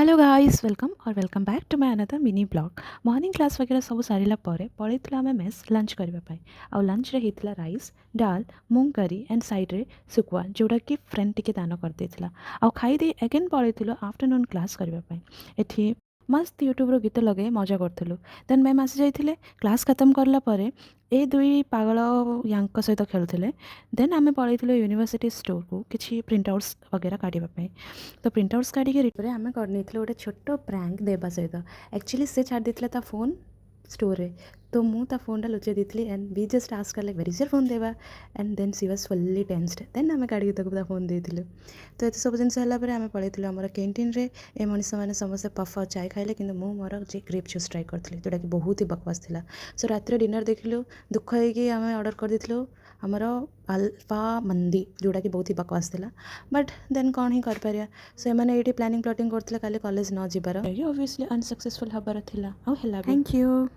Hello guys welcome back to my another mini blog. Morning class वगैरह सब सारा पर पलैलु आम मेस लंच करने आउ लंच रे होता राइस डाल मूंग करी एंड साइड्रे सुकुआ जोड़ा कि फ्रेंड टिके दान करदेला आउ खाई एगेन पलैलु आफ्टरनून क्लास करने एठी मस्त यूट्यूब रो गीत लगे मजा करूँ। देन मैम आसी जाइए क्लास खत्म करापर ए दुई पागल यांक सहित खेलुले। देन आम पलैलु यूनिवर्सिटी स्टोर को किसी प्रिंट आउट्स वगैरह काढ़ापी। तो प्रिंट आउट्स काढ़ी आम कर गोटे छोट प्रैंक देवा सहित एक्चुअली से छाड़ देता फोन स्टोर रे। तो मुझे फोन टा लुचे दी and we just ask like where is your phone देवा and then she was fully tensed. Then um काढ़ी फोन देलु। तो ये सब जिन आम पलैलु आम कैंटीन रे ए मनीष मैंने समस्ते पफ और चाय खाइले कि मोर ग्रेप जूस ट्राए करी जोटा कि बहुत ही बकवास था। सो रात डिनर देखिलु दुख होगी आम ऑर्डर कर देलु आमर अल्फा मंदी जोटा कि बहुत ही बकवास था। बट देन कौन ही कर सो मैंने ये प्लानिंग प्लॉटिंग करते कॉलेज न जीवार ऑब्वियसली अनसक्सेसफुल हबार था। Thank you.